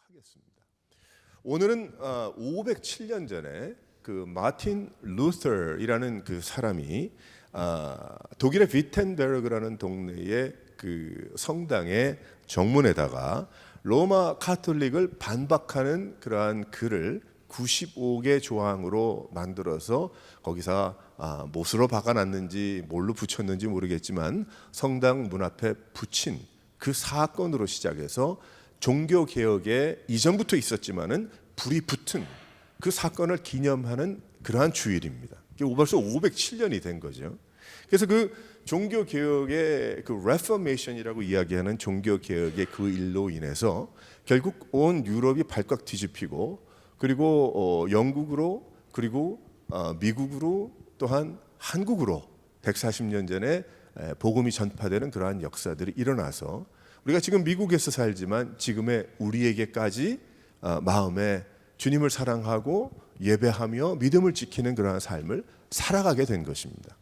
하겠습니다. 오늘은 507년 전에 그 마틴 루터이라는 그 사람이 독일의 비텐베르그라는 동네의 그 성당의 정문에다가 로마 카톨릭을 반박하는 그러한 글을 95개 조항으로 만들어서 거기서 못으로 박아놨는지 뭘로 붙였는지 모르겠지만 성당 문 앞에 붙인 그 사건으로 시작해서 종교개혁에 이전부터 있었지만은 불이 붙은 그 사건을 기념하는 그러한 주일입니다. 벌써 507년이 된 거죠. 그래서 그 종교개혁의 그 레포메이션이라고 이야기하는 종교개혁의 그 일로 인해서 결국 온 유럽이 발칵 뒤집히고 그리고 영국으로 그리고 미국으로 또한 한국으로 140년 전에 복음이 전파되는 그러한 역사들이 일어나서 우리가 지금 미국에서 살지만 지금의 우리에게까지 마음에 주님을 사랑하고 예배하며 믿음을 지키는 그러한 삶을 살아가게 된 것입니다.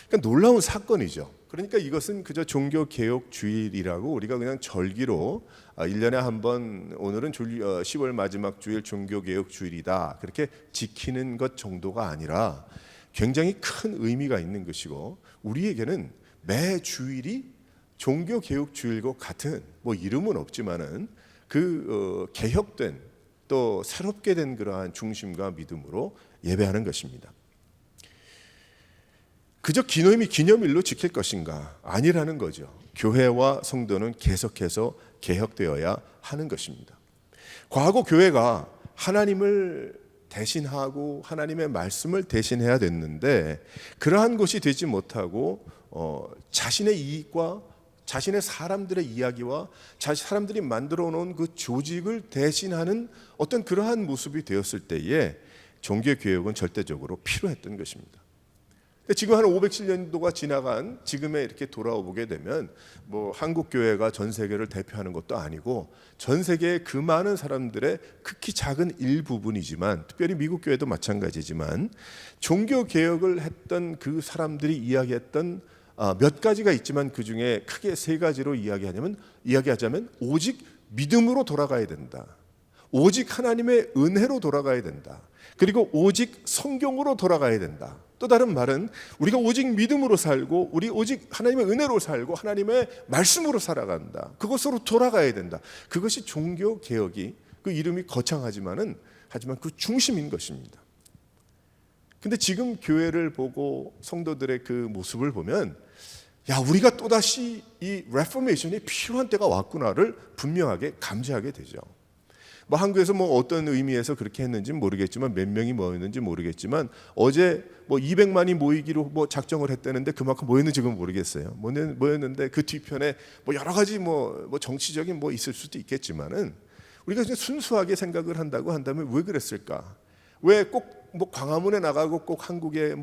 그러니까 놀라운 사건이죠. 그러니까 이것은 그저 종교개혁 주일이라고 우리가 그냥 절기로 1년에 한 번 오늘은 10월 마지막 주일 종교개혁 주일이다 그렇게 지키는 것 정도가 아니라 굉장히 큰 의미가 있는 것이고 우리에게는 매 주일이 종교개혁 주일과 같은 이름은 없지만은 그 개혁된 또 새롭게 된 그러한 중심과 믿음으로 예배하는 것입니다. 그저 기념일로 지킬 것인가? 아니라는 거죠. 교회와 성도는 계속해서 개혁되어야 하는 것입니다. 과거 교회가 하나님을 대신하고 하나님의 말씀을 대신해야 됐는데 그러한 것이 되지 못하고 자신의 이익과 자신의 사람들의 이야기와 사람들이 만들어 놓은 그 조직을 대신하는 어떤 그러한 모습이 되었을 때에 종교개혁은 절대적으로 필요했던 것입니다. 지금 한 507년도가 지나간 지금에 이렇게 돌아오게 되면 한국 교회가 전 세계를 대표하는 것도 아니고 전 세계의 그 많은 사람들의 극히 작은 일부분이지만 특별히 미국 교회도 마찬가지지만 종교 개혁을 했던 그 사람들이 이야기했던 몇 가지가 있지만 그 중에 크게 세 가지로 이야기하자면 오직 믿음으로 돌아가야 된다. 오직 하나님의 은혜로 돌아가야 된다. 그리고 오직 성경으로 돌아가야 된다. 또 다른 말은 우리가 오직 믿음으로 살고 우리 오직 하나님의 은혜로 살고 하나님의 말씀으로 살아간다. 그것으로 돌아가야 된다. 그것이 종교개혁이 그 이름이 거창하지만 그 중심인 것입니다. 근데 지금 교회를 보고 성도들의 그 모습을 보면 우리가 또다시 이 레포메이션이 필요한 때가 왔구나를 분명하게 감지하게 되죠. 한국에서 어떤 의미에서 그렇게 했는지는 모르겠지만 몇 명이 모였는지 모르겠지만 어제 200만이 모이기로 작정을 했다는데 그만큼 모였는지 모르겠어요. 모였는데 그 뒤편에 여러 가지 정치적인 있을 수도 있겠지만은 우리가 그냥 순수하게 생각을 한다고 한다면 왜 그랬을까? 왜 꼭 광화문에 나가고 꼭 한국의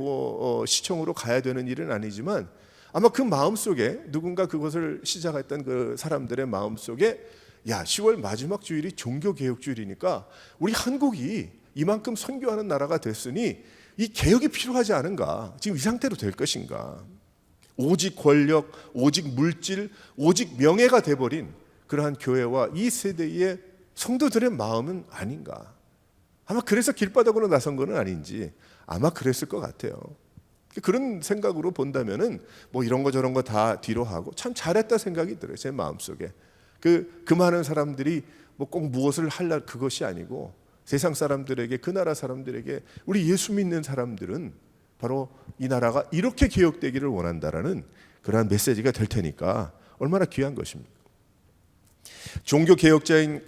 시청으로 가야 되는 일은 아니지만 아마 그 마음 속에 누군가 그것을 시작했던 그 사람들의 마음 속에 10월 마지막 주일이 종교개혁 주일이니까 우리 한국이 이만큼 선교하는 나라가 됐으니 이 개혁이 필요하지 않은가? 지금 이 상태로 될 것인가? 오직 권력, 오직 물질, 오직 명예가 돼버린 그러한 교회와 이 세대의 성도들의 마음은 아닌가? 아마 그래서 길바닥으로 나선 건 아닌지 아마 그랬을 것 같아요. 그런 생각으로 본다면은 이런 거 저런 거 다 뒤로 하고 참 잘했다 생각이 들어요. 제 마음속에. 그 많은 사람들이 꼭 무엇을 할라 그것이 아니고 세상 사람들에게 그 나라 사람들에게 우리 예수 믿는 사람들은 바로 이 나라가 이렇게 개혁되기를 원한다라는 그러한 메시지가 될 테니까 얼마나 귀한 것입니까? 종교 개혁자인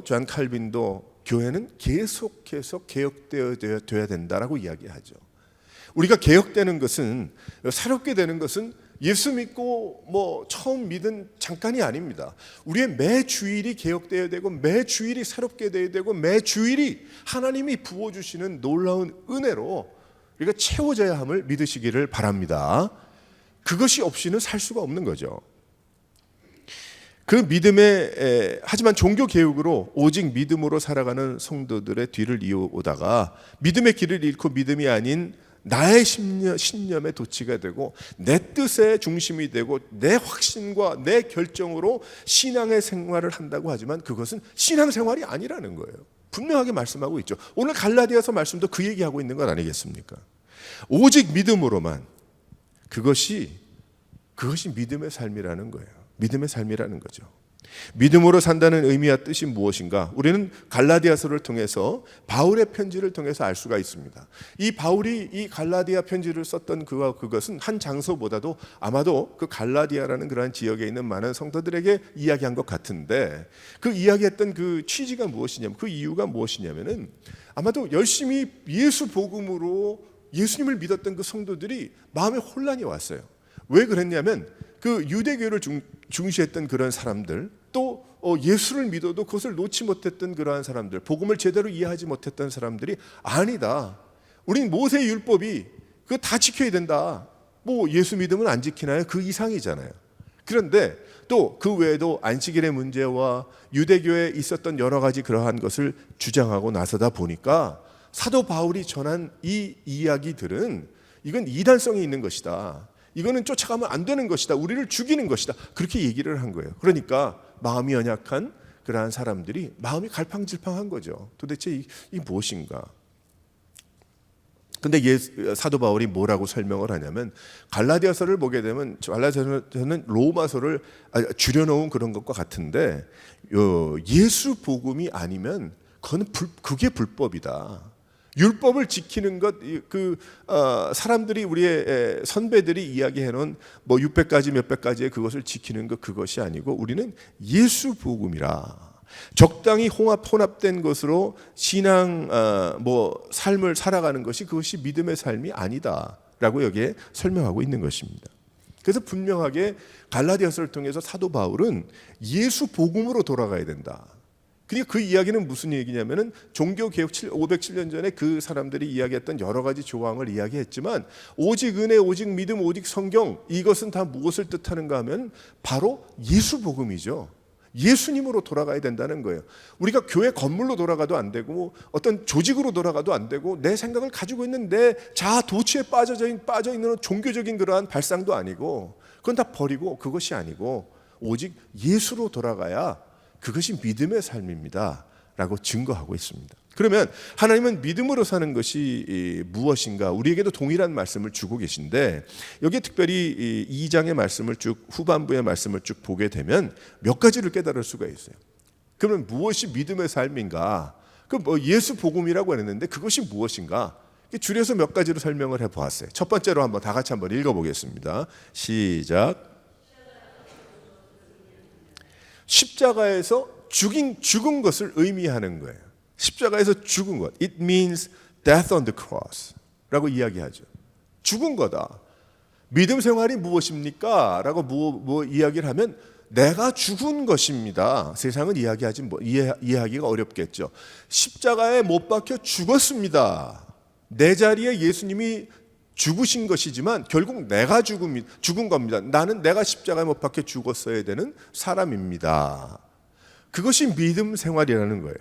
존 칼빈도 교회는 계속해서 개혁되어야 된다라고 이야기하죠. 우리가 개혁되는 것은 새롭게 되는 것은 예수 믿고 처음 믿은 잠깐이 아닙니다. 우리의 매 주일이 개혁되어야 되고 매 주일이 새롭게 되어야 되고 매 주일이 하나님이 부어주시는 놀라운 은혜로 우리가 채워져야 함을 믿으시기를 바랍니다. 그것이 없이는 살 수가 없는 거죠. 그 하지만 종교 개혁으로 오직 믿음으로 살아가는 성도들의 뒤를 이어오다가 믿음의 길을 잃고 믿음이 아닌 나의 신념의 도취가 되고 내 뜻의 중심이 되고 내 확신과 내 결정으로 신앙의 생활을 한다고 하지만 그것은 신앙생활이 아니라는 거예요. 분명하게 말씀하고 있죠. 오늘 갈라디아서 말씀도 그 얘기하고 있는 건 아니겠습니까? 오직 믿음으로만, 그것이 믿음의 삶이라는 거예요. 믿음의 삶이라는 거죠. 믿음으로 산다는 의미와 뜻이 무엇인가? 우리는 갈라디아서를 통해서 바울의 편지를 통해서 알 수가 있습니다. 이 바울이 이 갈라디아 편지를 썼던 그것은 한 장소보다도 아마도 그 갈라디아라는 그러한 지역에 있는 많은 성도들에게 이야기한 것 같은데, 그 이야기했던 그 취지가 무엇이냐면, 그 이유가 무엇이냐면은 아마도 열심히 예수 복음으로 예수님을 믿었던 그 성도들이 마음에 혼란이 왔어요. 왜 그랬냐면 그 유대교를 중시했던 그런 사람들, 또 예수를 믿어도 그것을 놓지 못했던 그러한 사람들, 복음을 제대로 이해하지 못했던 사람들이 아니다, 우린 모세 율법이 그거 다 지켜야 된다, 뭐 예수 믿으면 안 지키나요? 그 이상이잖아요. 그런데 또 그 외에도 안식일의 문제와 유대교에 있었던 여러 가지 그러한 것을 주장하고 나서다 보니까 사도 바울이 전한 이 이야기들은 이건 이단성이 있는 것이다, 이거는 쫓아가면 안 되는 것이다, 우리를 죽이는 것이다, 그렇게 얘기를 한 거예요. 그러니까 마음이 연약한 그러한 사람들이 마음이 갈팡질팡한 거죠. 도대체 이 무엇인가? 근데 사도 바울이 뭐라고 설명을 하냐면, 갈라디아서를 보게 되면 갈라디아서는 로마서를 줄여놓은 그런 것과 같은데, 예수 복음이 아니면 그게 불법이다. 율법을 지키는 것, 사람들이 우리의 선배들이 이야기해놓은 뭐 600가지 몇백 가지의 그것을 지키는 것, 그것이 아니고 우리는 예수 복음이라, 적당히 혼합된 것으로 신앙 삶을 살아가는 것이, 그것이 믿음의 삶이 아니다라고 여기에 설명하고 있는 것입니다. 그래서 분명하게 갈라디아서를 통해서 사도 바울은 예수 복음으로 돌아가야 된다. 그러니까 그 이야기는 무슨 얘기냐면은 종교개혁 507년 전에 그 사람들이 이야기했던 여러 가지 조항을 이야기했지만, 오직 은혜, 오직 믿음, 오직 성경, 이것은 다 무엇을 뜻하는가 하면 바로 예수 복음이죠. 예수님으로 돌아가야 된다는 거예요. 우리가 교회 건물로 돌아가도 안 되고 어떤 조직으로 돌아가도 안 되고 내 생각을 가지고 있는 내 자아 도취에 빠져 있는 종교적인 그러한 발상도 아니고, 그건 다 버리고 그것이 아니고 오직 예수로 돌아가야 그것이 믿음의 삶입니다 라고 증거하고 있습니다. 그러면 하나님은 믿음으로 사는 것이 무엇인가, 우리에게도 동일한 말씀을 주고 계신데, 여기에 특별히 2장의 말씀을 후반부의 말씀을 쭉 보게 되면 몇 가지를 깨달을 수가 있어요. 그러면 무엇이 믿음의 삶인가? 예수 복음이라고 했는데 그것이 무엇인가? 줄여서 몇 가지로 설명을 해보았어요. 첫 번째로 한번 다 같이 한번 읽어보겠습니다. 시작. 십자가에서 죽은 것을 의미하는 거예요. 십자가에서 죽은 것, it means death on the cross 라고 이야기하죠. 죽은 거다. 믿음 생활이 무엇입니까? 라고 이야기를 하면 내가 죽은 것입니다. 세상은 이해하기가 어렵겠죠. 십자가에 못 박혀 죽었습니다. 내 자리에 예수님이 죽으신 것이지만 결국 내가 죽은 겁니다. 나는 내가 십자가에 못 박혀 죽었어야 되는 사람입니다. 그것이 믿음 생활이라는 거예요.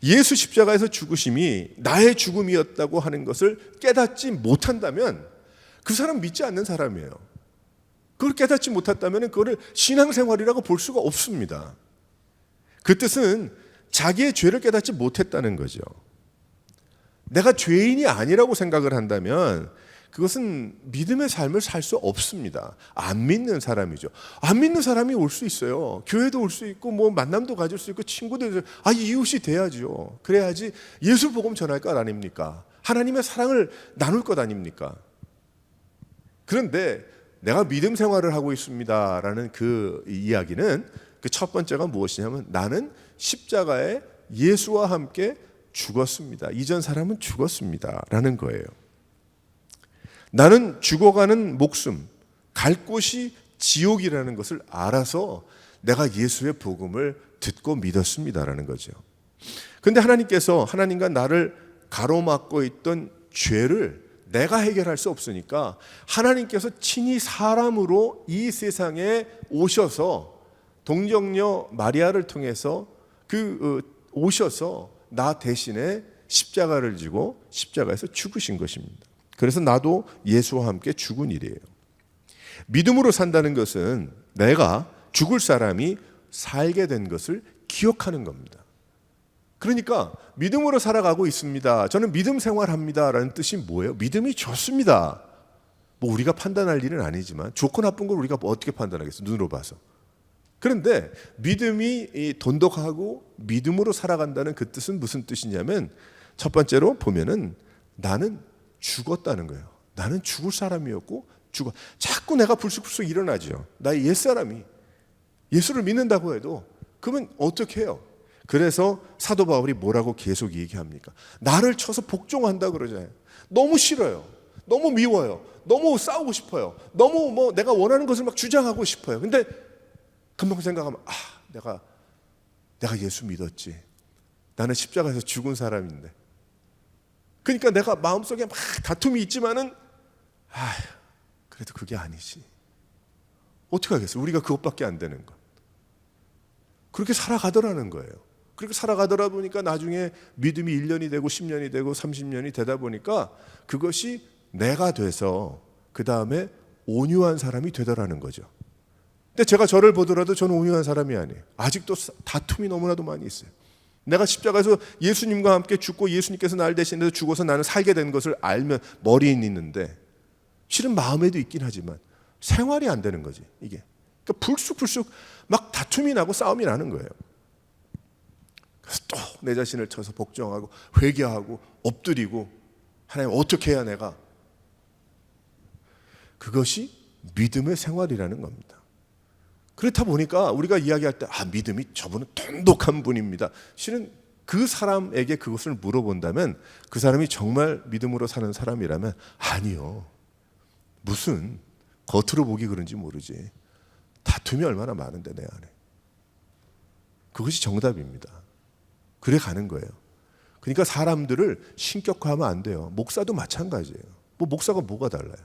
예수 십자가에서 죽으심이 나의 죽음이었다고 하는 것을 깨닫지 못한다면 그 사람 믿지 않는 사람이에요. 그걸 깨닫지 못했다면 그거를 신앙생활이라고 볼 수가 없습니다. 그 뜻은 자기의 죄를 깨닫지 못했다는 거죠. 내가 죄인이 아니라고 생각을 한다면 그것은 믿음의 삶을 살 수 없습니다. 안 믿는 사람이죠. 안 믿는 사람이 올 수 있어요. 교회도 올 수 있고 뭐 만남도 가질 수 있고 친구들, 이웃이 돼야죠. 그래야지 예수 복음 전할 것 아닙니까? 하나님의 사랑을 나눌 것 아닙니까? 그런데 내가 믿음 생활을 하고 있습니다라는 그 이야기는 그 첫 번째가 무엇이냐면 나는 십자가에 예수와 함께 죽었습니다. 이전 사람은 죽었습니다라는 거예요. 나는 죽어가는 목숨, 갈 곳이 지옥이라는 것을 알아서 내가 예수의 복음을 듣고 믿었습니다라는 거죠. 그런데 하나님과 나를 가로막고 있던 죄를 내가 해결할 수 없으니까 하나님께서 친히 사람으로 이 세상에 오셔서 동정녀 마리아를 통해서 오셔서 나 대신에 십자가를 지고 십자가에서 죽으신 것입니다. 그래서 나도 예수와 함께 죽은 일이에요. 믿음으로 산다는 것은 내가 죽을 사람이 살게 된 것을 기억하는 겁니다. 그러니까 믿음으로 살아가고 있습니다. 저는 믿음 생활합니다라는 뜻이 뭐예요? 믿음이 좋습니다. 뭐 우리가 판단할 일은 아니지만 좋고 나쁜 걸 우리가 어떻게 판단하겠어? 눈으로 봐서. 그런데 믿음이 돈독하고 믿음으로 살아간다는 그 뜻은 무슨 뜻이냐면 첫 번째로 보면은 나는 죽었다는 거예요. 나는 죽을 사람이었고 죽어. 자꾸 내가 불쑥불쑥 일어나죠. 나의 옛사람이 예수를 믿는다고 해도 그러면 어떻게 해요? 그래서 사도 바울이 뭐라고 계속 얘기합니까? 나를 쳐서 복종한다 그러잖아요. 너무 싫어요. 너무 미워요. 너무 싸우고 싶어요. 너무 뭐 내가 원하는 것을 막 주장하고 싶어요. 근데 금방 생각하면 내가 예수 믿었지. 나는 십자가에서 죽은 사람인데. 그러니까 내가 마음속에 막 다툼이 있지만은 그래도 그게 아니지. 어떻게 하겠어요? 우리가 그것밖에 안 되는 것. 그렇게 살아가더라는 거예요. 그렇게 살아가더라 보니까 나중에 믿음이 1년이 되고 10년이 되고 30년이 되다 보니까 그것이 내가 돼서 그 다음에 온유한 사람이 되더라는 거죠. 근데 제가 저를 보더라도 저는 온유한 사람이 아니에요. 아직도 다툼이 너무나도 많이 있어요. 내가 십자가에서 예수님과 함께 죽고 예수님께서 나를 대신해서 죽어서 나는 살게 된 것을 알면 머리에 있는데 실은 마음에도 있긴 하지만 생활이 안 되는 거지 이게. 그러니까 불쑥불쑥 막 다툼이 나고 싸움이 나는 거예요. 그래서 또 내 자신을 쳐서 복종하고 회개하고 엎드리고 하나님 어떻게 해야 내가. 그것이 믿음의 생활이라는 겁니다. 그렇다 보니까 우리가 이야기할 때 믿음이 저분은 돈독한 분입니다. 실은 그 사람에게 그것을 물어본다면 그 사람이 정말 믿음으로 사는 사람이라면 아니요. 무슨 겉으로 보기 그런지 모르지. 다툼이 얼마나 많은데 내 안에. 그것이 정답입니다. 그래 가는 거예요. 그러니까 사람들을 신격화하면 안 돼요. 목사도 마찬가지예요. 뭐 목사가 뭐가 달라요?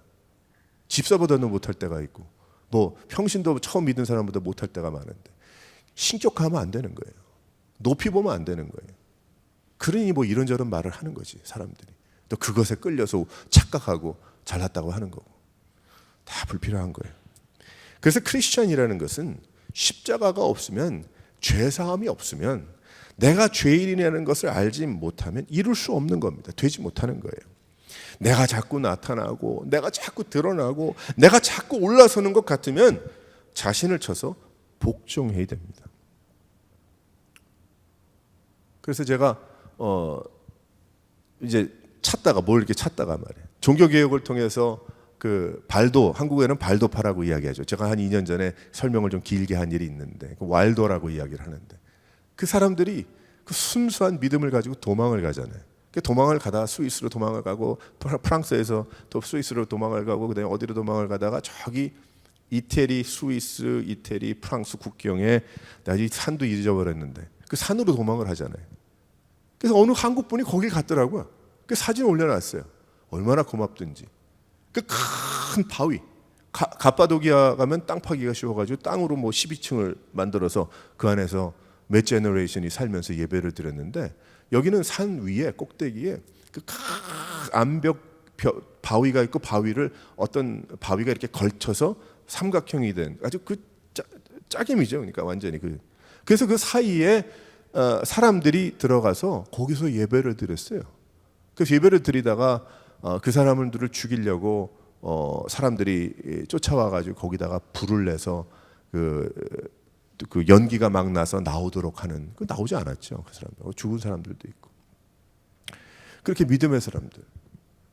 집사보다는 못할 때가 있고 뭐 평신도 처음 믿은 사람보다 못할 때가 많은데 신격화하면 안 되는 거예요. 높이 보면 안 되는 거예요. 그러니 뭐 이런저런 말을 하는 거지 사람들이. 또 그것에 끌려서 착각하고 잘났다고 하는 거고. 다 불필요한 거예요. 그래서 크리스천이라는 것은 십자가가 없으면 죄사함이 없으면 내가 죄인이라는 것을 알지 못하면 이룰 수 없는 겁니다. 되지 못하는 거예요. 내가 자꾸 나타나고 내가 자꾸 드러나고 내가 자꾸 올라서는 것 같으면 자신을 쳐서 복종해야 됩니다. 그래서 제가 이제 찾다가 뭘 이렇게 찾다가 말이에요. 종교개혁을 통해서 그 발도, 한국에는 발도파라고 이야기하죠. 제가 한 2년 전에 설명을 좀 길게 한 일이 있는데 그 왈도라고 이야기를 하는데 그 사람들이 그 순수한 믿음을 가지고 도망을 가잖아요. 도망을 가다가 스위스로 도망을 가고 프랑스에서 또 스위스로 도망을 가고 그다음에 어디로 도망을 가다가 저기 이태리, 스위스, 이태리, 프랑스 국경에 나중에 산도 잊어버렸는데 그 산으로 도망을 하잖아요. 그래서 어느 한국 분이 거길 갔더라고요. 그 사진 올려놨어요. 얼마나 고맙든지. 그 큰 바위, 가파도기아 가면 땅 파기가 쉬워가지고 땅으로 뭐 12층을 만들어서 그 안에서 몇 제너레이션이 살면서 예배를 드렸는데 여기는 산 위에 꼭대기에 그 큰 암벽 바위가 있고 바위를 어떤 바위가 이렇게 걸쳐서 삼각형이 된 아주 그 짜김이죠. 그러니까 완전히 그래서 그 사이에 사람들이 들어가서 거기서 예배를 드렸어요. 그래서 예배를 드리다가 그 사람들을 죽이려고 사람들이 쫓아와가지고 거기다가 불을 내서 그 연기가 막 나서 나오도록 하는 그 나오지 않았죠. 그 사람들 죽은 사람들도 있고 그렇게 믿음의 사람들.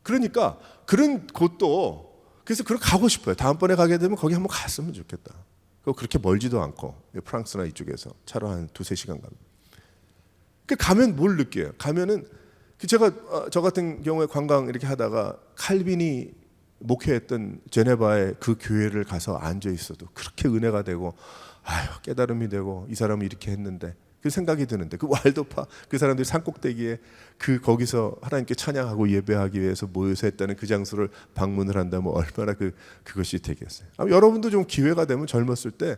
그러니까 그런 곳도 그래서 그걸 가고 싶어요. 다음번에 가게 되면 거기 한번 갔으면 좋겠다. 그렇게 멀지도 않고 프랑스나 이쪽에서 차로 한 2-3시간 갑니다. 가면 뭘 느껴요? 가면은 제가 저 같은 경우에 관광 이렇게 하다가 칼빈이 목회했던 제네바의 그 교회를 가서 앉아 있어도 그렇게 은혜가 되고 깨달음이 되고 이 사람이 이렇게 했는데 그 생각이 드는데 그 왈도파 그 사람들이 산꼭대기에 거기서 하나님께 찬양하고 예배하기 위해서 모여서 했다는 그 장소를 방문을 한다면 얼마나 그것이 되겠어요. 여러분도 좀 기회가 되면 젊었을 때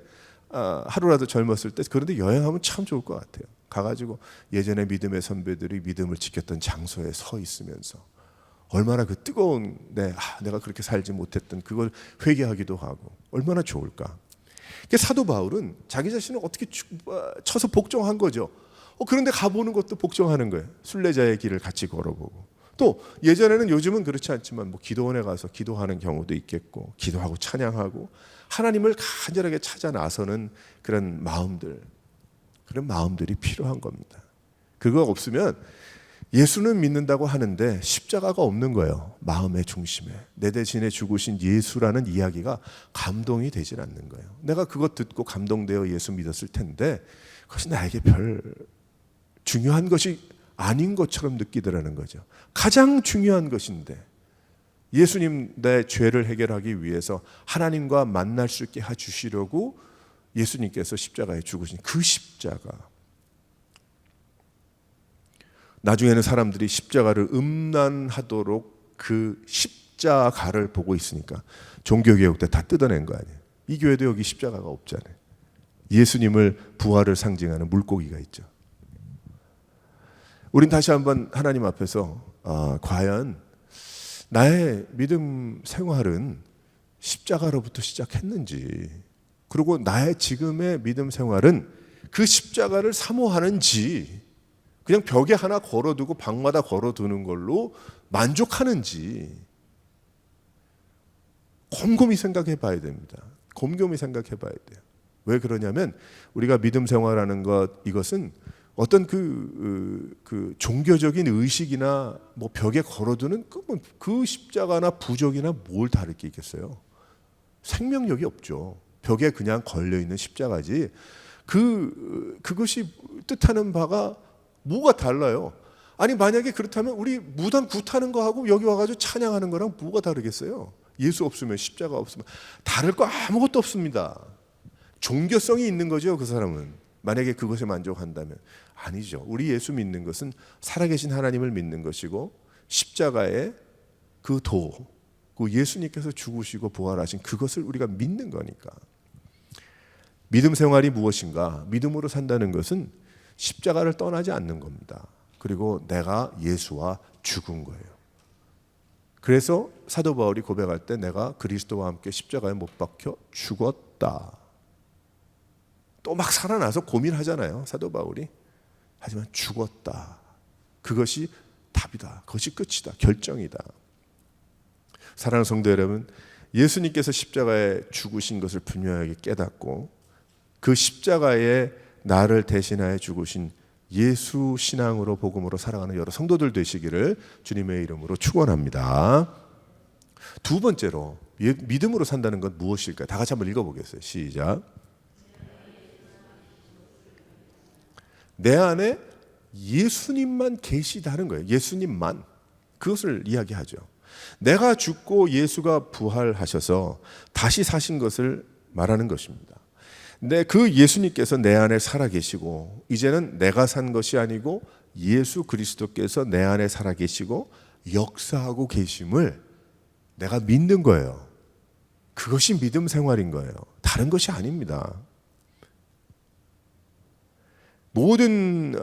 하루라도 젊었을 때 그런데 여행하면 참 좋을 것 같아요. 가가지고 예전에 믿음의 선배들이 믿음을 지켰던 장소에 서 있으면서 얼마나 그 뜨거운 내가 그렇게 살지 못했던 그걸 회개하기도 하고 얼마나 좋을까. 사도 바울은 자기 자신을 어떻게 쳐서 복종한 거죠. 그런데 가보는 것도 복종하는 거예요. 순례자의 길을 같이 걸어보고, 또 예전에는, 요즘은 그렇지 않지만 기도원에 가서 기도하는 경우도 있겠고, 기도하고 찬양하고 하나님을 간절하게 찾아 나서는 그런 마음들이 필요한 겁니다. 그거 없으면 예수는 믿는다고 하는데 십자가가 없는 거예요. 마음의 중심에 내 대신에 죽으신 예수라는 이야기가 감동이 되질 않는 거예요. 내가 그것 듣고 감동되어 예수 믿었을 텐데 그것이 나에게 별 중요한 것이 아닌 것처럼 느끼더라는 거죠. 가장 중요한 것인데, 예수님 내 죄를 해결하기 위해서 하나님과 만날 수 있게 해주시려고 예수님께서 십자가에 죽으신 그 십자가, 나중에는 사람들이 십자가를 음란하도록 그 십자가를 보고 있으니까 종교개혁 때 다 뜯어낸 거 아니에요. 이 교회도 여기 십자가가 없잖아요. 예수님을, 부활을 상징하는 물고기가 있죠. 우린 다시 한번 하나님 앞에서 과연 나의 믿음 생활은 십자가로부터 시작했는지, 그리고 나의 지금의 믿음 생활은 그 십자가를 사모하는지, 그냥 벽에 하나 걸어두고 방마다 걸어두는 걸로 만족하는지 곰곰이 생각해 봐야 됩니다. 곰곰이 생각해 봐야 돼요. 왜 그러냐면, 우리가 믿음 생활하는 이것은 어떤 그 종교적인 의식이나 벽에 걸어두는 그 십자가나 부적이나 뭘 다를 게 있겠어요. 생명력이 없죠. 벽에 그냥 걸려있는 십자가지 그것이 뜻하는 바가 뭐가 달라요? 아니, 만약에 그렇다면 우리 무당 굿하는 거하고 여기 와가지고 찬양하는 거랑 뭐가 다르겠어요? 예수 없으면, 십자가 없으면 다를 거 아무것도 없습니다. 종교성이 있는 거죠, 그 사람은. 만약에 그것에 만족한다면. 아니죠. 우리 예수 믿는 것은 살아계신 하나님을 믿는 것이고, 십자가의 그 예수님께서 죽으시고 부활하신 그것을 우리가 믿는 거니까. 믿음 생활이 무엇인가? 믿음으로 산다는 것은 십자가를 떠나지 않는 겁니다. 그리고 내가 예수와 죽은 거예요. 그래서 사도 바울이 고백할 때 내가 그리스도와 함께 십자가에 못 박혀 죽었다. 또 막 살아나서 고민하잖아요, 사도 바울이. 하지만 죽었다. 그것이 답이다. 그것이 끝이다. 결정이다. 사랑하는 성도 여러분, 예수님께서 십자가에 죽으신 것을 분명하게 깨닫고 그 십자가에 나를 대신하여 죽으신 예수 신앙으로, 복음으로 살아가는 여러 성도들 되시기를 주님의 이름으로 축원합니다. 두 번째로, 믿음으로 산다는 건 무엇일까요? 다 같이 한번 읽어보겠어요. 시작. 내 안에 예수님만 계시다는 거예요. 예수님만. 그것을 이야기하죠. 내가 죽고 예수가 부활하셔서 다시 사신 것을 말하는 것입니다. 근데 그 예수님께서 내 안에 살아계시고, 이제는 내가 산 것이 아니고 예수 그리스도께서 내 안에 살아계시고 역사하고 계심을 내가 믿는 거예요. 그것이 믿음 생활인 거예요. 다른 것이 아닙니다. 모든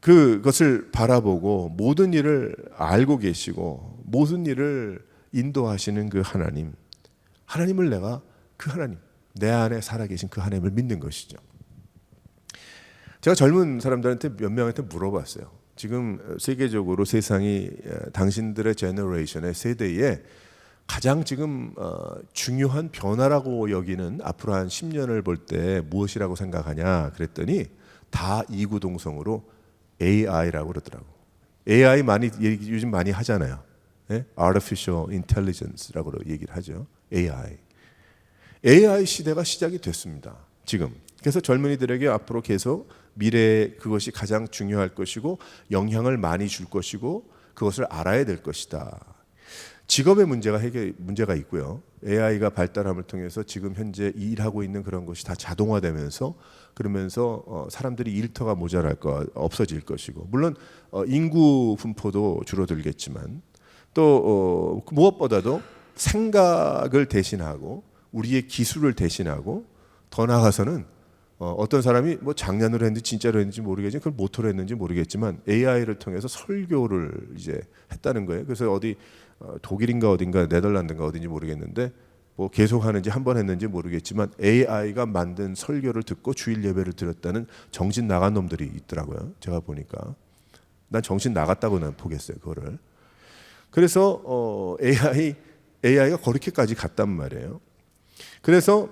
그것을 바라보고 모든 일을 알고 계시고 모든 일을 인도하시는 그 하나님을 내가 그 하나님, 내 안에 살아계신 그 하나님을 믿는 것이죠. 제가 젊은 사람들한테 몇 명한테 물어봤어요. 지금 세계적으로 세상이 당신들의 제너레이션의 세대에 가장 지금 중요한 변화라고 여기는 앞으로 한 10년을 볼 때 무엇이라고 생각하냐 그랬더니 다 이구동성으로 AI라고 그러더라고. AI 요즘 많이 하잖아요. 네? Artificial Intelligence라고 얘기를 하죠. AI 시대가 시작이 됐습니다. 지금. 그래서 젊은이들에게 앞으로 계속 미래에 그것이 가장 중요할 것이고 영향을 많이 줄 것이고 그것을 알아야 될 것이다. 직업의 문제가 있고요. AI가 발달함을 통해서 지금 현재 일하고 있는 그런 것이 다 자동화되면서 그러면서 사람들이 일터가 모자랄 없어질 것이고, 물론 인구 분포도 줄어들겠지만 또 무엇보다도 생각을 대신하고 우리의 기술을 대신하고 더 나아가서는 어떤 사람이 뭐 장난으로 했는지 진짜로 했는지 모르겠지만 그걸 모토로 했는지 모르겠지만 AI를 통해서 설교를 이제 했다는 거예요. 그래서 어디 독일인가 어딘가 네덜란드인가 어딘지 모르겠는데 뭐 계속 하는지 한 번 했는지 모르겠지만 AI가 만든 설교를 듣고 주일 예배를 드렸다는 정신 나간 놈들이 있더라고요. 제가 보니까 난 정신 나갔다고 난 보겠어요. 그거를. 그래서 AI가 그렇게까지 갔단 말이에요. 그래서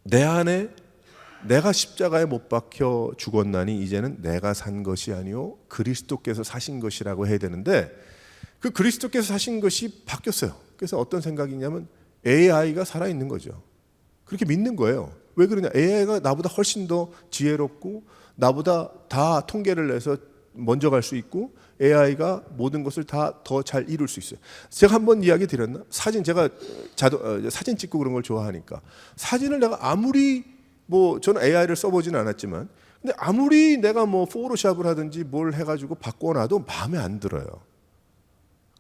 내 안에 내가 십자가에 못 박혀 죽었나니 이제는 내가 산 것이 아니요 그리스도께서 사신 것이라고 해야 되는데 그 그리스도께서 사신 것이 바뀌었어요. 그래서 어떤 생각이냐면 AI가 살아있는 거죠. 그렇게 믿는 거예요. 왜 그러냐? AI가 나보다 훨씬 더 지혜롭고 나보다 다 통계를 내서 먼저 갈 수 있고 AI가 모든 것을 다 더 잘 이룰 수 있어요. 제가 한번 이야기 드렸나? 제가 사진 찍고 그런 걸 좋아하니까 사진을 내가 아무리 뭐 저는 AI를 써보지는 않았지만 근데 아무리 내가 뭐 포토샵을 하든지 뭘 해가지고 바꿔놔도 마음에 안 들어요.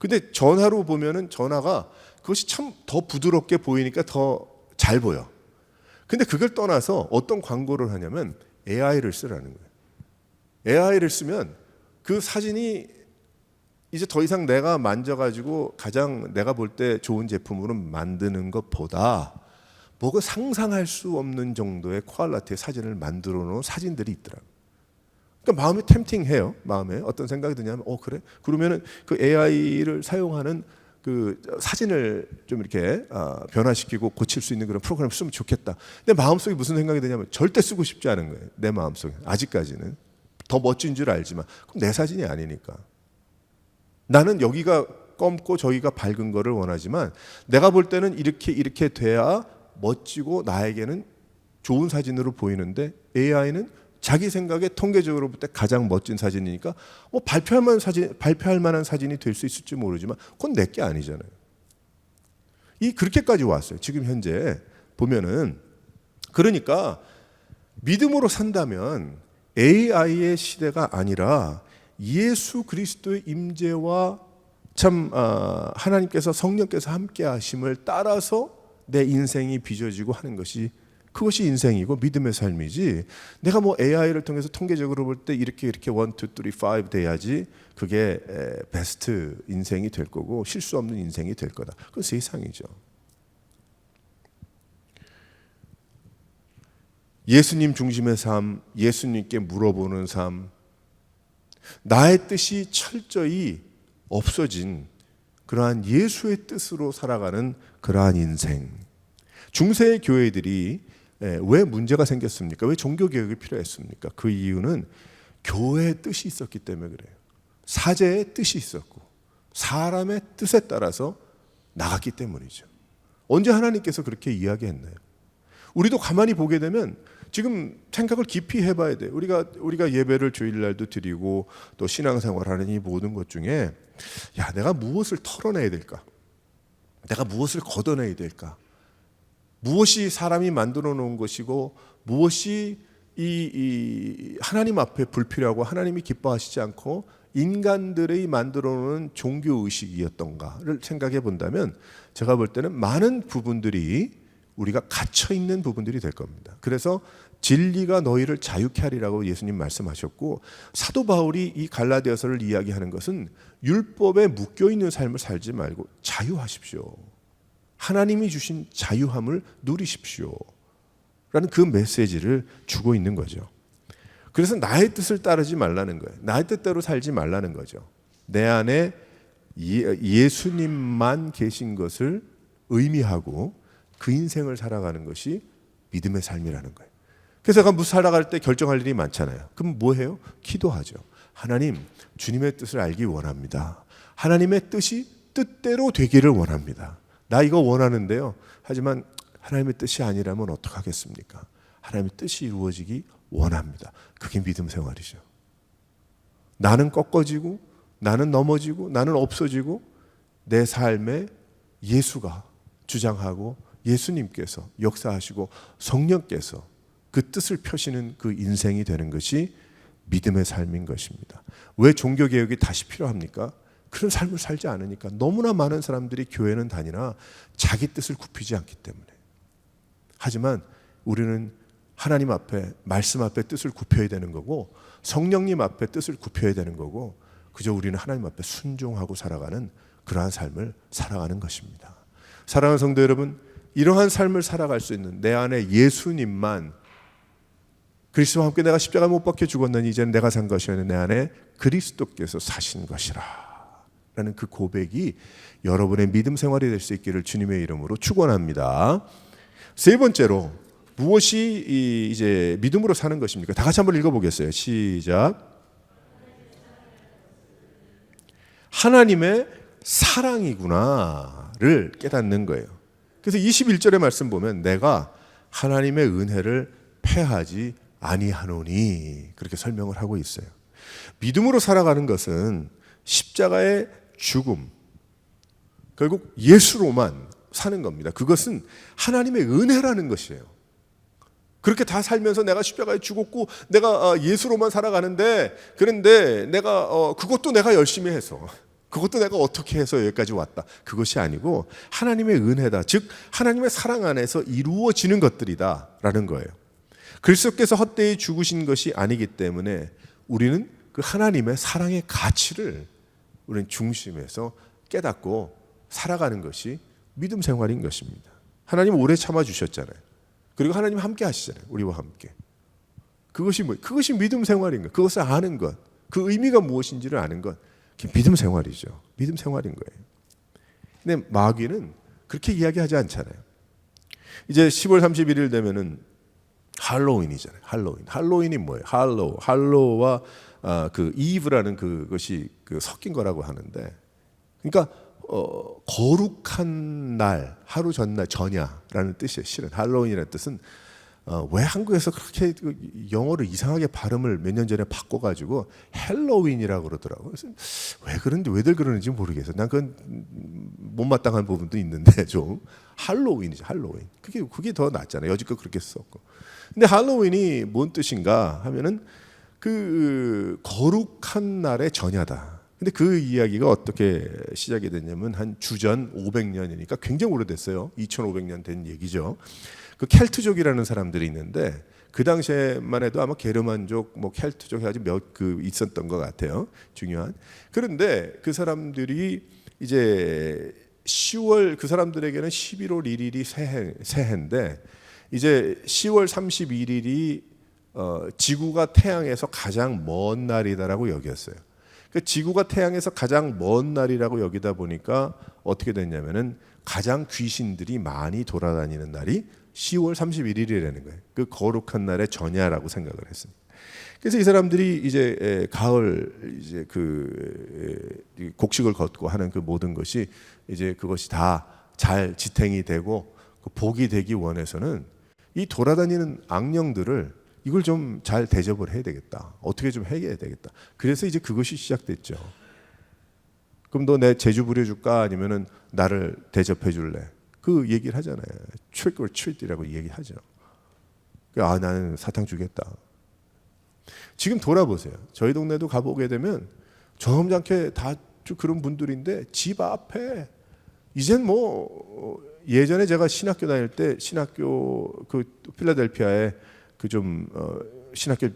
근데 전화로 보면은 전화가 그것이 참 더 부드럽게 보이니까 더 잘 보여. 근데 그걸 떠나서 어떤 광고를 하냐면 AI를 쓰라는 거예요. AI를 쓰면 그 사진이 이제 더 이상 내가 만져가지고 가장 내가 볼 때 좋은 제품으로 만드는 것보다 뭐가 상상할 수 없는 정도의 퀄리티의 사진을 만들어 놓은 사진들이 있더라고요. 그러니까 마음이 템팅해요. 마음에 어떤 생각이 드냐면 그래? 그러면은 그 AI를 사용하는 그 사진을 좀 이렇게 변화시키고 고칠 수 있는 그런 프로그램을 쓰면 좋겠다. 근데 마음속에 무슨 생각이 드냐면 절대 쓰고 싶지 않은 거예요. 내 마음속에. 아직까지는. 더 멋진 줄 알지만 그럼 내 사진이 아니니까. 나는 여기가 검고 저기가 밝은 거를 원하지만 내가 볼 때는 이렇게 돼야 멋지고 나에게는 좋은 사진으로 보이는데 AI는 자기 생각에 통계적으로 볼 때 가장 멋진 사진이니까 뭐 발표할 만한 사진이 될 수 있을지 모르지만 그건 내 게 아니잖아요. 그렇게까지 왔어요. 지금 현재 보면은 그러니까 믿음으로 산다면 AI의 시대가 아니라 예수 그리스도의 임재와 참 하나님께서 성령께서 함께 하심을 따라서 내 인생이 빚어지고 하는 것이 그것이 인생이고 믿음의 삶이지. 내가 뭐 AI를 통해서 통계적으로 볼 때 이렇게 1, 2, 3, 5 돼야지 그게 베스트 인생이 될 거고 실수 없는 인생이 될 거다. 그건 세상이죠. 예수님 중심의 삶, 예수님께 물어보는 삶, 나의 뜻이 철저히 없어진 그러한 예수의 뜻으로 살아가는 그러한 인생. 중세의 교회들이 왜 문제가 생겼습니까? 왜 종교개혁이 필요했습니까? 그 이유는 교회의 뜻이 있었기 때문에 그래요. 사제의 뜻이 있었고 사람의 뜻에 따라서 나갔기 때문이죠. 언제 하나님께서 그렇게 이야기했나요? 우리도 가만히 보게 되면 지금 생각을 깊이 해봐야 돼요. 우리가 예배를 주일날도 드리고 또 신앙생활하는 이 모든 것 중에 내가 무엇을 털어내야 될까? 내가 무엇을 걷어내야 될까? 무엇이 사람이 만들어 놓은 것이고 무엇이 이 하나님 앞에 불필요하고 하나님이 기뻐하시지 않고 인간들의 만들어 놓은 종교 의식이었던가를 생각해 본다면 제가 볼 때는 많은 부분들이 우리가 갇혀 있는 부분들이 될 겁니다. 그래서 진리가 너희를 자유케 하리라고 예수님 말씀하셨고 사도 바울이 이 갈라디아서를 이야기하는 것은 율법에 묶여 있는 삶을 살지 말고 자유하십시오. 하나님이 주신 자유함을 누리십시오. 라는 그 메시지를 주고 있는 거죠. 그래서 나의 뜻을 따르지 말라는 거예요. 나의 뜻대로 살지 말라는 거죠. 내 안에 예수님만 계신 것을 의미하고 그 인생을 살아가는 것이 믿음의 삶이라는 거예요. 그래서 제가 살아갈 때 결정할 일이 많잖아요. 그럼 뭐 해요? 기도하죠. 하나님, 주님의 뜻을 알기 원합니다. 하나님의 뜻이 뜻대로 되기를 원합니다. 나 이거 원하는데요. 하지만 하나님의 뜻이 아니라면 어떡하겠습니까? 하나님의 뜻이 이루어지기 원합니다. 그게 믿음 생활이죠. 나는 꺾어지고 나는 넘어지고 나는 없어지고 내 삶에 예수가 주장하고 예수님께서 역사하시고 성령께서 그 뜻을 펴시는 그 인생이 되는 것이 믿음의 삶인 것입니다. 왜 종교개혁이 다시 필요합니까? 그런 삶을 살지 않으니까. 너무나 많은 사람들이 교회는 다니나 자기 뜻을 굽히지 않기 때문에. 하지만 우리는 하나님 앞에, 말씀 앞에 뜻을 굽혀야 되는 거고, 성령님 앞에 뜻을 굽혀야 되는 거고, 그저 우리는 하나님 앞에 순종하고 살아가는 그러한 삶을 살아가는 것입니다. 사랑하는 성도 여러분, 이러한 삶을 살아갈 수 있는 내 안에 예수님만, 그리스도와 함께 내가 십자가 못 박혀 죽었느니 이제는 내가 산 것이 아니라 내 안에 그리스도께서 사신 것이라 라는 그 고백이 여러분의 믿음 생활이 될 수 있기를 주님의 이름으로 축원합니다. 세 번째로 무엇이 이제 믿음으로 사는 것입니까? 다 같이 한번 읽어보겠어요. 시작. 하나님의 사랑이구나를 깨닫는 거예요. 그래서 21절의 말씀 보면 내가 하나님의 은혜를 패하지 아니하노니 그렇게 설명을 하고 있어요. 믿음으로 살아가는 것은 십자가의 죽음, 결국 예수로만 사는 겁니다. 그것은 하나님의 은혜라는 것이에요. 그렇게 다 살면서 내가 십자가에 죽었고 내가 예수로만 살아가는데, 그런데 내가 그것도 내가 열심히 해서, 그것도 내가 어떻게 해서 여기까지 왔다, 그것이 아니고 하나님의 은혜다, 즉 하나님의 사랑 안에서 이루어지는 것들이다 라는 거예요. 그리스도께서 헛되이 죽으신 것이 아니기 때문에 우리는 그 하나님의 사랑의 가치를 우리는 중심에서 깨닫고 살아가는 것이 믿음 생활인 것입니다. 하나님 오래 참아주셨잖아요. 그리고 하나님 함께 하시잖아요. 우리와 함께. 그것이 그것이 믿음 생활인 것. 그것을 아는 것. 그 의미가 무엇인지를 아는 것. 그게 믿음 생활이죠. 믿음 생활인 거예요. 근데 마귀는 그렇게 이야기하지 않잖아요. 이제 10월 31일 되면은 할로윈이잖아요. 할로윈이 뭐예요? 할로와 그 이브라는 그것이 섞인 거라고 하는데, 그러니까 거룩한 날, 하루 전날, 전야라는 뜻이에요. 실은 할로윈이라는 뜻은 왜 한국에서 그렇게 영어를 이상하게 발음을 몇 년 전에 바꿔가지고 헬로윈이라고 그러더라고요. 그래서 왜 그런지, 왜들 그러는지 모르겠어요. 난 그건 못마땅한 부분도 있는데 좀 할로윈이죠. 할로윈. 그게 더 낫잖아요. 여지껏 그렇게 썼고. 근데 할로윈이 뭔 뜻인가 하면은 그 거룩한 날의 전야다. 근데 그 이야기가 어떻게 시작이 됐냐면 한 주전 500년이니까 굉장히 오래됐어요. 2500년 된 얘기죠. 그 켈트족이라는 사람들이 있는데 그 당시에만 해도 아마 게르만족, 뭐 켈트족 해가지고 몇 있었던 것 같아요. 중요한. 그런데 그 사람들이 이제 10월, 그 사람들에게는 11월 1일이 새해인데 이제 10월 31일이 지구가 태양에서 가장 먼 날이다라고 여겼어요. 그 지구가 태양에서 가장 먼 날이라고 여기다 보니까 어떻게 됐냐면은 가장 귀신들이 많이 돌아다니는 날이 10월 31일이라는 거예요. 그 거룩한 날의 전야라고 생각을 했습니다. 그래서 이 사람들이 이제 가을 이제 그 곡식을 걷고 하는 그 모든 것이 이제 그것이 다 잘 지탱이 되고 그 복이 되기 원해서는 이 돌아다니는 악령들을 이걸 좀 잘 대접을 해야 되겠다. 어떻게 좀 해야 되겠다. 그래서 이제 그것이 시작됐죠. 그럼 너 내 제주 부려줄까? 아니면은 나를 대접해 줄래? 그 얘기를 하잖아요. trick or treat이라고 얘기하죠. 나는 사탕 주겠다. 지금 돌아보세요. 저희 동네도 가보게 되면 점잖게 다 그런 분들인데 집 앞에 이젠 뭐 예전에 제가 신학교 다닐 때 신학교 그 필라델피아에 그 좀 신학교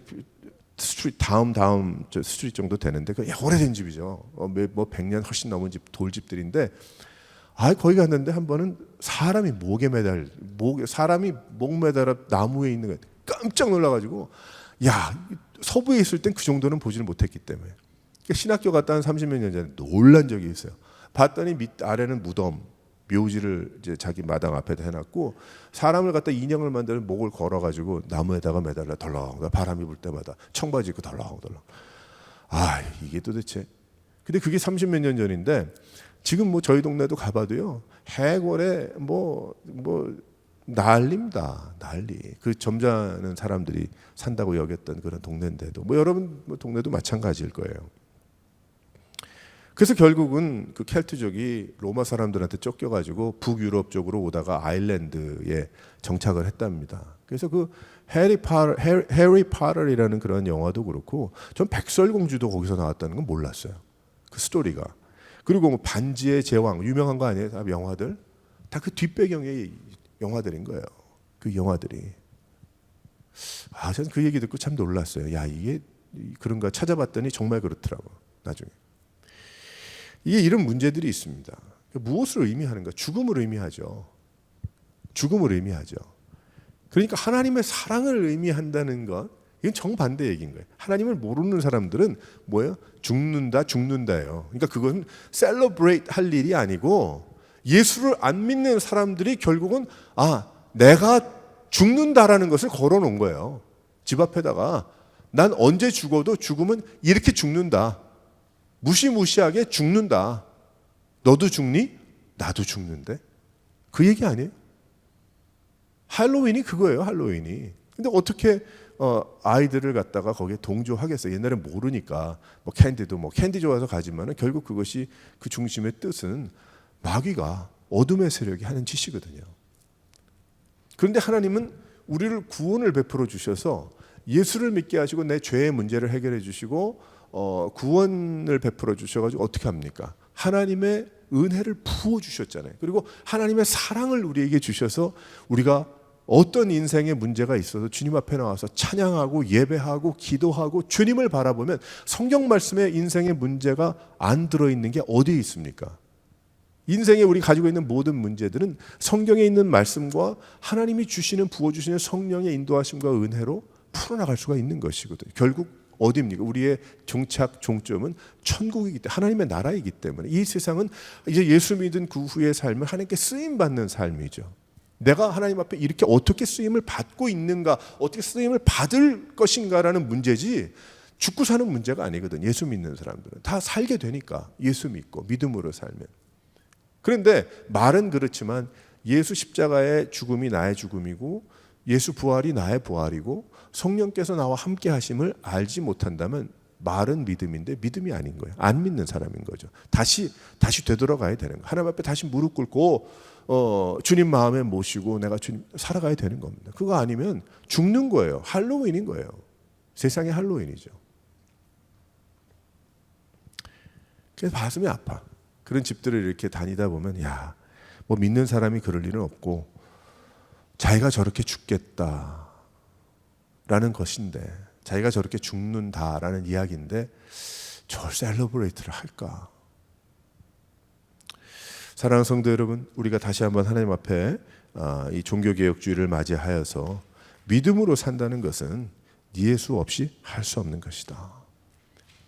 스트리트 다음 스트리트 정도 되는데 그 오래된 집이죠. 뭐 100년 훨씬 넘은 집 돌집들인데 거기 갔는데 한 번은 사람이 사람이 목 매달아 나무에 있는 거 깜짝 놀라가지고 서부에 있을 땐 그 정도는 보지를 못했기 때문에 신학교 갔다 한 30몇 년 전에 놀란 적이 있어요. 봤더니 아래는 무덤, 묘지를 이제 자기 마당 앞에다 해놨고 사람을 갖다 인형을 만들어 목을 걸어가지고 나무에다가 매달라 덜렁 바람이 불 때마다 청바지 입고 덜렁덜렁. 이게 도대체. 근데 그게 30몇 년 전인데 지금 뭐 저희 동네도 가봐도요 해골에 뭐 난리입니다. 난리. 그 점잖은 사람들이 산다고 여겼던 그런 동네인데도 뭐 여러분 동네도 마찬가지일 거예요. 그래서 결국은 그 켈트족이 로마 사람들한테 쫓겨가지고 북유럽 쪽으로 오다가 아일랜드에 정착을 했답니다. 그래서 그 해리 파럴이라는 그런 영화도 그렇고 전 백설공주도 거기서 나왔다는 건 몰랐어요. 그 스토리가. 그리고 뭐 반지의 제왕 유명한 거 아니에요? 다 영화들 다 그 뒷배경의 영화들인 거예요. 그 영화들이. 저는 그 얘기 듣고 참 놀랐어요. 야, 이게 그런가 찾아봤더니 정말 그렇더라고. 나중에 이게 이런 문제들이 있습니다. 무엇을 의미하는가? 죽음을 의미하죠. 죽음을 의미하죠. 그러니까 하나님의 사랑을 의미한다는 것, 이건 정반대 얘기인 거예요. 하나님을 모르는 사람들은 뭐예요? 죽는다예요. 그러니까 그건 셀러브레이트 할 일이 아니고, 예수를 안 믿는 사람들이 결국은 내가 죽는다라는 것을 걸어놓은 거예요. 집 앞에다가 난 언제 죽어도 죽음은 이렇게 죽는다. 무시무시하게 죽는다. 너도 죽니? 나도 죽는데. 그 얘기 아니에요? 할로윈이 그거예요. 할로윈이. 근데 어떻게 아이들을 갖다가 거기에 동조하겠어요? 옛날엔 모르니까 캔디도 캔디 좋아서 가지만은 결국 그것이 그 중심의 뜻은 마귀가 어둠의 세력이 하는 짓이거든요. 그런데 하나님은 우리를 구원을 베풀어 주셔서 예수를 믿게 하시고 내 죄의 문제를 해결해 주시고 구원을 베풀어 주셔가지고 어떻게 합니까? 하나님의 은혜를 부어 주셨잖아요. 그리고 하나님의 사랑을 우리에게 주셔서 우리가 어떤 인생의 문제가 있어도 주님 앞에 나와서 찬양하고 예배하고 기도하고 주님을 바라보면 성경 말씀에 인생의 문제가 안 들어있는 게 어디에 있습니까? 인생에 우리 가지고 있는 모든 문제들은 성경에 있는 말씀과 하나님이 주시는 부어주시는 성령의 인도하심과 은혜로 풀어나갈 수가 있는 것이거든요. 결국 어디입니까? 우리의 종점은 천국이기 때문에, 하나님의 나라이기 때문에 이 세상은 이제 예수 믿은 그 후의 삶을 하나님께 쓰임받는 삶이죠. 내가 하나님 앞에 이렇게 어떻게 쓰임을 받고 있는가, 어떻게 쓰임을 받을 것인가라는 문제지 죽고 사는 문제가 아니거든. 예수 믿는 사람들은 다 살게 되니까, 예수 믿고 믿음으로 살면. 그런데 말은 그렇지만 예수 십자가의 죽음이 나의 죽음이고 예수 부활이 나의 부활이고 성령께서 나와 함께 하심을 알지 못한다면 말은 믿음인데 믿음이 아닌 거예요. 안 믿는 사람인 거죠. 다시 되돌아가야 되는 거예요. 하나님 앞에 다시 무릎 꿇고 주님 마음에 모시고 내가 주님 살아가야 되는 겁니다. 그거 아니면 죽는 거예요. 할로윈인 거예요. 세상의 할로윈이죠. 그래서 가슴이 아파. 그런 집들을 이렇게 다니다 보면 믿는 사람이 그럴 일은 없고 자기가 저렇게 죽겠다라는 것인데, 자기가 저렇게 죽는다라는 이야기인데 저걸 셀러브레이트를 할까? 사랑하는 성도 여러분, 우리가 다시 한번 하나님 앞에 이 종교개혁주의를 맞이하여서 믿음으로 산다는 것은 예수 없이 할 수 없는 것이다.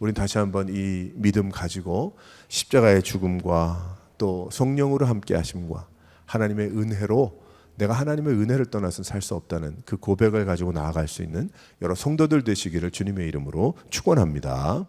우린 다시 한번 이 믿음 가지고 십자가의 죽음과 또 성령으로 함께 하심과 하나님의 은혜로 내가 하나님의 은혜를 떠나서는 살 수 없다는 그 고백을 가지고 나아갈 수 있는 여러 성도들 되시기를 주님의 이름으로 축원합니다.